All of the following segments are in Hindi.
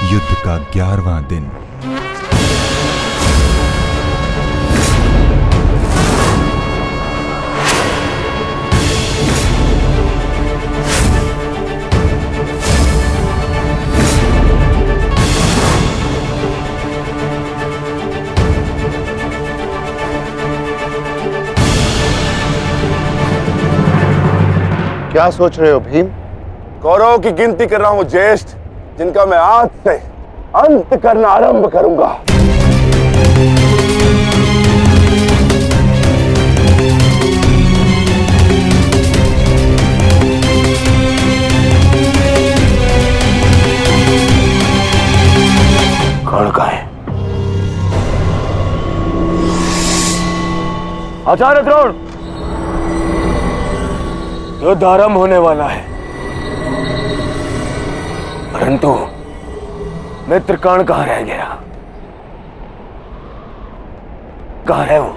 युद्ध का 11वां दिन। क्या सोच रहे हो भीम? कौरवों की गिनती कर रहा हूं ज्येष्ठ, जिनका मैं आज से अंत करना आरंभ करूंगा। कौन का है? आचार्य द्रोण, युद्ध आरंभ होने वाला है, परंतु मित्र कर्ण कहां रह गया? कहां है वो?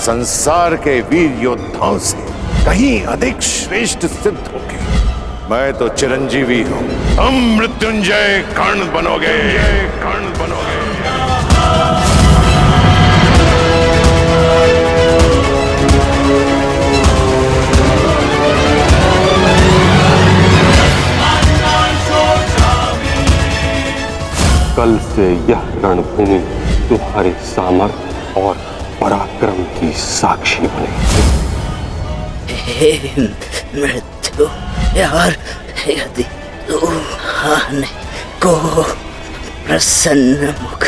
संसार के वीर योद्धाओं से कहीं अधिक श्रेष्ठ सिद्ध होगे। मैं तो चिरंजीवी हूं, तुम मृत्युंजय कर्ण बनोगे, कर्ण बनोगे। कल से यह रणभूमि तुम्हारे सामर्थ्य और पराक्रम की साक्षी बने। हे मृत्यु यार, यदि तू आने को प्रसन्न मुख।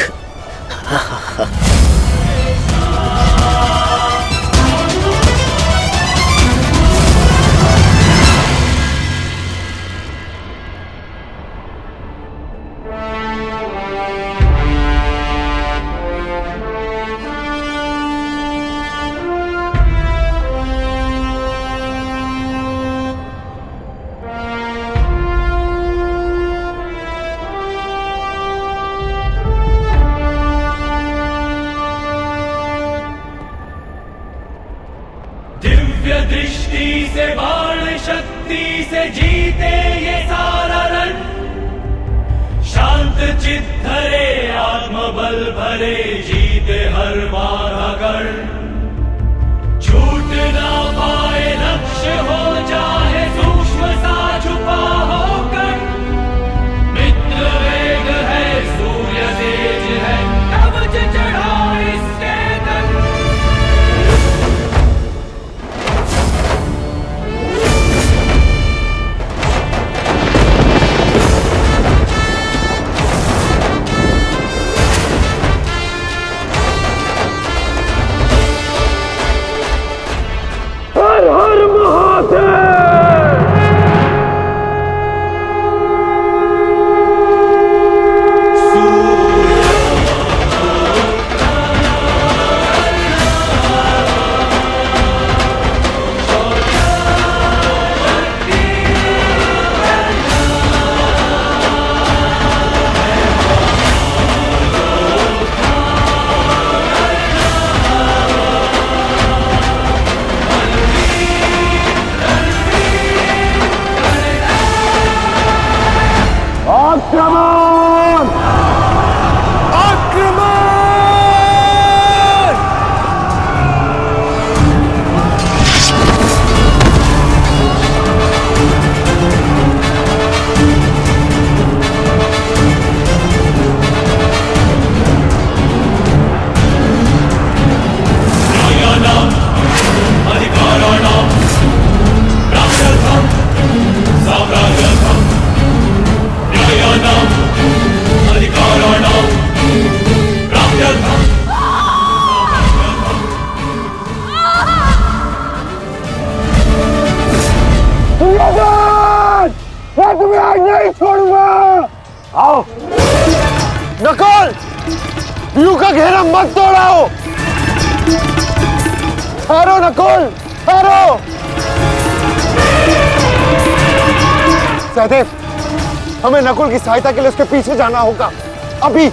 दिव्य दृष्टि से बाण शक्ति से जीते ये सारा रण, शांत चित्त धरे आत्मबल भरे जीते हर बाधा गढ़। छूट ना पाए लक्ष्य हो जाए सूक्ष्म सा छुपा होकर, मित्र वेग है सूर्य तेज है कवच चढ़ा इसके तन। हर हर महादेव। आक्रमण! आक्रमण! न्यायानाम् अधिकाराणाम् प्राप्त्यर्थम् साम्राज्यर्थम्। न्यायानाम् अधिकाराणाम् प्राप्त्यर्थम् साम्राज्यर्थम्। मैं तुम्हें आज नहीं छोड़ूंगा। आओ नकुल, व्यू का घेरा मत तोड़ाओ। ठहरो नकुल, ठहरो। सहदेव, हमें नकुल की सहायता के लिए उसके पीछे जाना होगा अभी।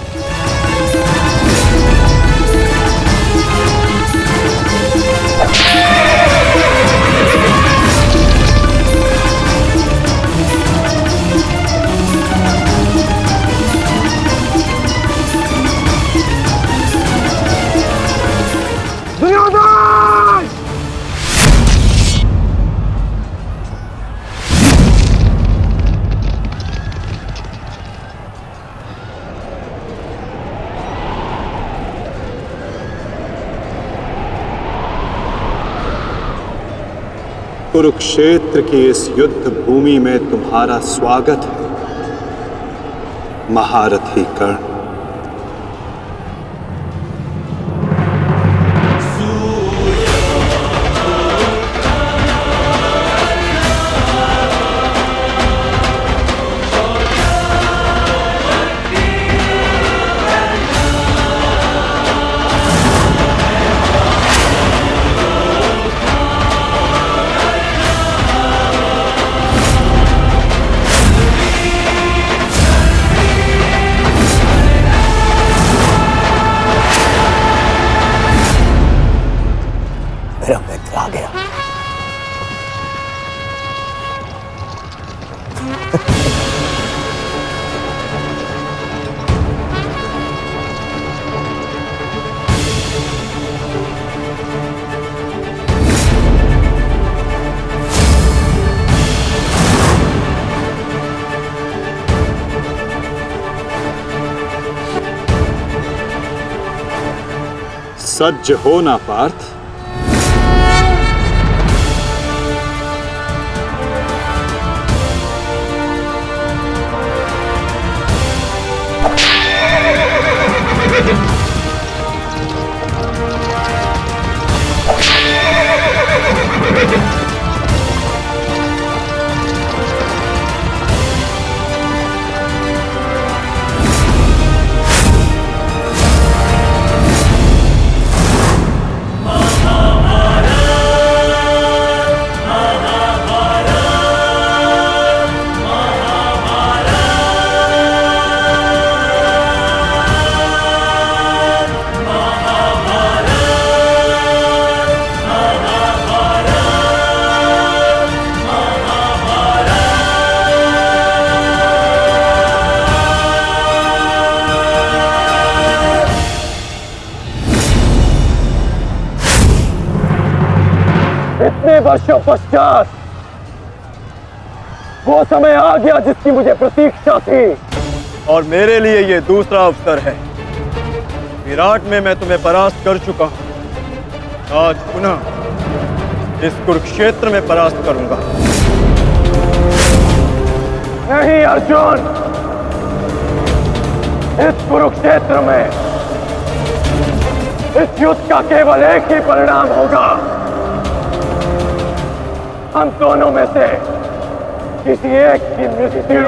कुरुक्षेत्र की इस युद्ध भूमि में तुम्हारा स्वागत है, महारथी कर्ण। मेरा मित्र आ गया। सज्ज हो ना पार्थ। इतने वर्षों पश्चात वो समय आ गया जिसकी मुझे प्रतीक्षा थी, और मेरे लिए ये दूसरा अवसर है। विराट में मैं तुम्हें परास्त कर चुका हूं, आज पुनः इस कुरुक्षेत्र में परास्त करूंगा। नहीं अर्जुन, इस कुरुक्षेत्र में इस युद्ध का केवल एक ही परिणाम होगा। हम दोनों में से किसी एक की मृत्यु।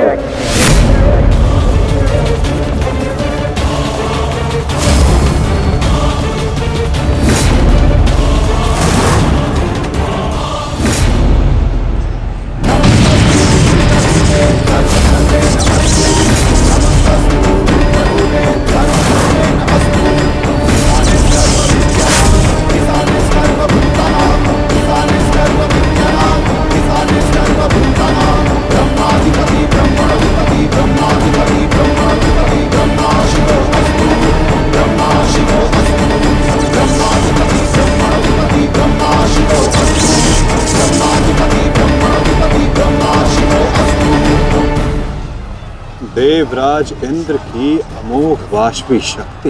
देवराज इंद्र की अमोघ वाष्पी शक्ति।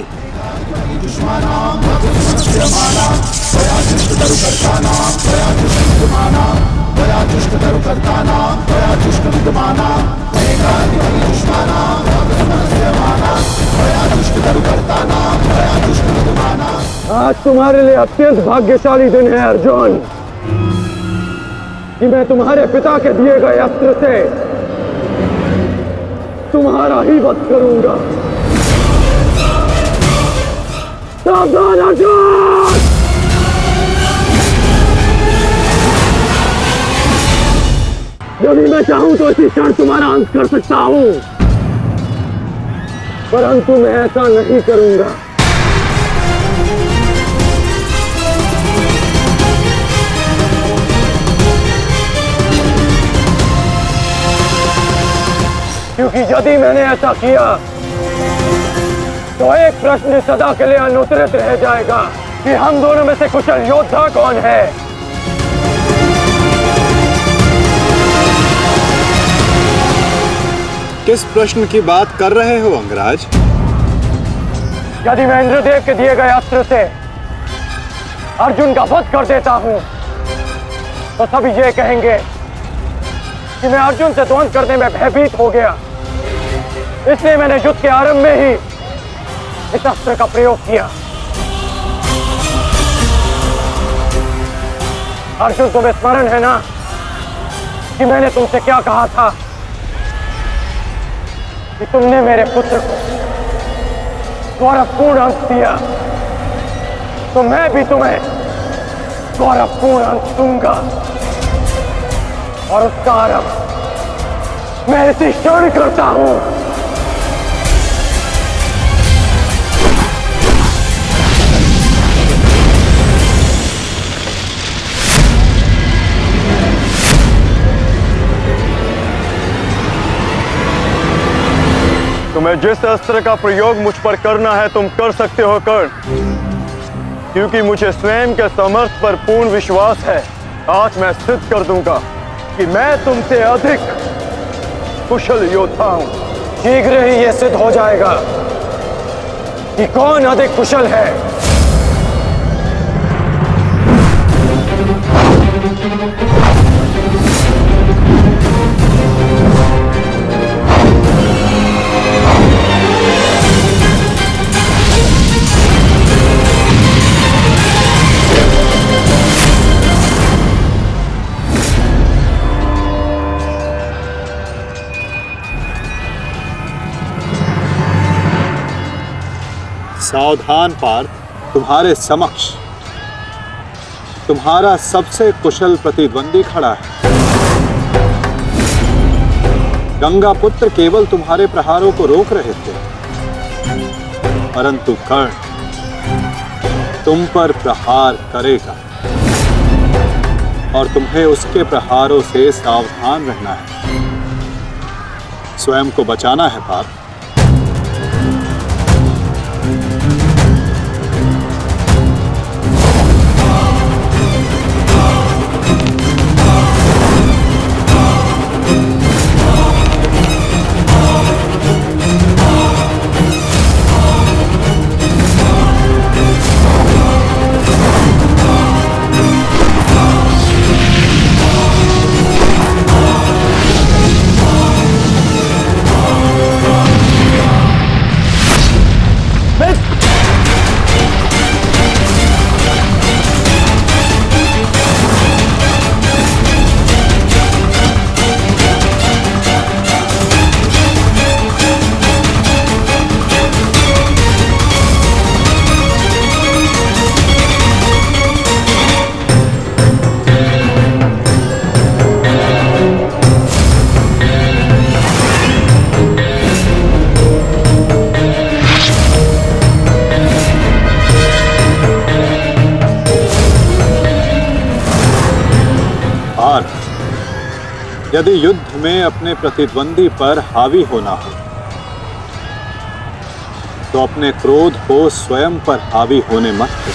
आज तुम्हारे लिए अत्यंत भाग्यशाली दिन है अर्जुन, कि मैं तुम्हारे पिता के दिए गए अस्त्र से तुम्हारा ही वध करूंगा। सावधान अर्जुन! यदि मैं चाहूं तो इसी क्षण तुम्हारा अंत कर सकता हूं, परंतु मैं ऐसा नहीं करूंगा। क्योंकि यदि मैंने ऐसा किया तो एक प्रश्न सदा के लिए अनुत्तरित रह जाएगा कि हम दोनों में से कुशल योद्धा कौन है। किस प्रश्न की बात कर रहे हो अंगराज? यदि मैं इंद्रदेव के दिए गए अस्त्र से अर्जुन का वध कर देता हूं तो सभी ये कहेंगे कि मैं अर्जुन से द्वंद्व करने में भयभीत हो गया, इसलिए मैंने युद्ध के आरंभ में ही इस अस्त्र का प्रयोग किया। अर्जुन, तुम्हें स्मरण है ना कि मैंने तुमसे क्या कहा था कि तुमने मेरे पुत्र को गौरवपूर्ण अंत दिया, तो मैं भी तुम्हें गौरवपूर्ण अंत दूंगा, और उसका आरंभ मैं इसी क्षण करता हूं। तुम्हें जिस अस्त्र का प्रयोग मुझ पर करना है तुम कर सकते हो कर्ण, क्योंकि मुझे स्वयं के सामर्थ्य पर पूर्ण विश्वास है। आज मैं सिद्ध कर दूंगा कि मैं तुमसे अधिक कुशल योद्धा हूं। शीघ्र ही यह सिद्ध हो जाएगा कि कौन अधिक कुशल है। सावधान पार्थ, तुम्हारे समक्ष तुम्हारा सबसे कुशल प्रतिद्वंदी खड़ा है। गंगा पुत्र केवल तुम्हारे प्रहारों को रोक रहे थे, परंतु कर्ण तुम पर प्रहार करेगा और तुम्हें उसके प्रहारों से सावधान रहना है। स्वयं को बचाना है पार्थ। यदि युद्ध में अपने प्रतिद्वंदी पर हावी होना हो तो अपने क्रोध को स्वयं पर हावी होने मत दो।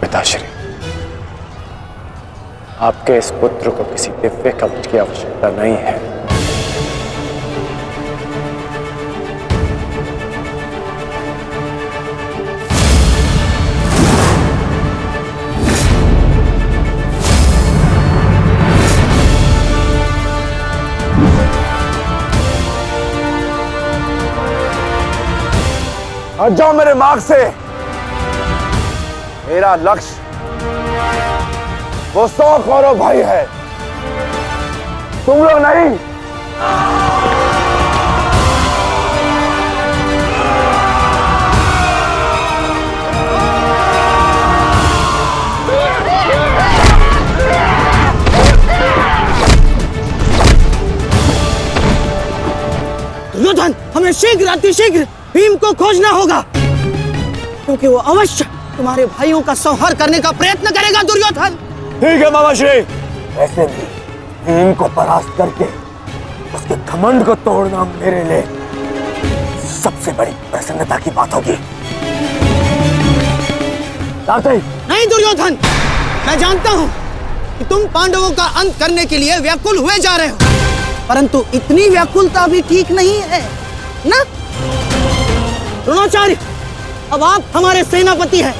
पिताश्री, आपके इस पुत्र को किसी दिव्य कवच की आवश्यकता नहीं है। हट जाओ मेरे मार्ग से। मेरा लक्ष्य वो 100 कौरव भाई है, तुम लोग नहीं। दुर्योधन, हमें शीघ्र अतिशीघ्र भीम को खोजना होगा, क्योंकि वो अवश्य तुम्हारे भाइयों का संहार करने का प्रयत्न करेगा। दुर्योधन। ठीक है मामा श्री। वैसे भी भीम को परास्त करके उसके घमंड को तोड़ना मेरे लिए सबसे बड़ी प्रसन्नता की बात होगी। नहीं दुर्योधन, मैं जानता हूं कि तुम पांडवों का अंत करने के लिए व्याकुल हुए जा रहे हो, परंतु इतनी व्याकुलता भी ठीक नहीं है ना? द्रोणाचार्य, अब आप हमारे सेनापति हैं,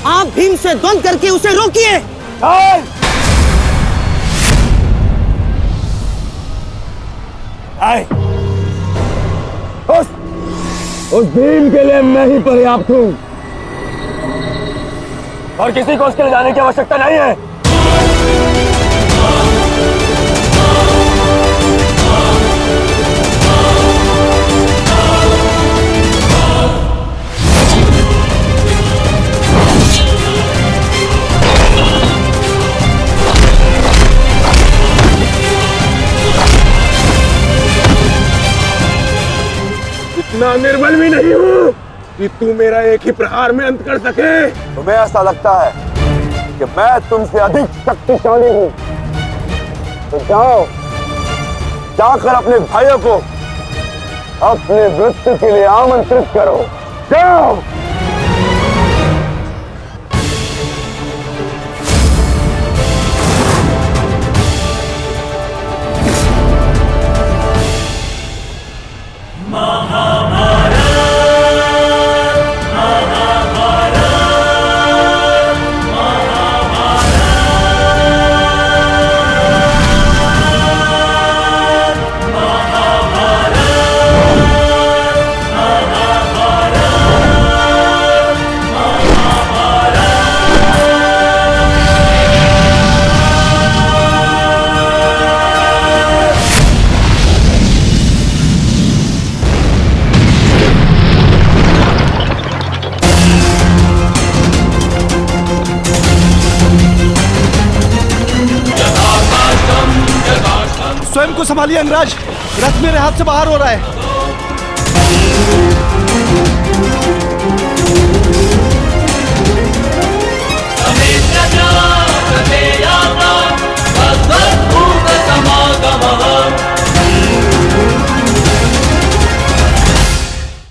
आप भीम से द्वंद्व करके उसे रोकिए। उस भीम के लिए मैं ही पर्याप्त हूं और किसी को उसके लिए जाने की आवश्यकता नहीं है। इतना निर्बल भी नहीं हूं कि तू मेरा एक ही प्रहार में अंत कर सके। तुम्हें ऐसा लगता है कि मैं तुमसे अधिक शक्तिशाली हूं, तो जाओ, जाकर अपने भाइयों को अपने मृत्यु के लिए आमंत्रित करो। जाओ। स्वयं को संभालिए अंगराज, रथ मेरे हाथ से बाहर हो रहा है।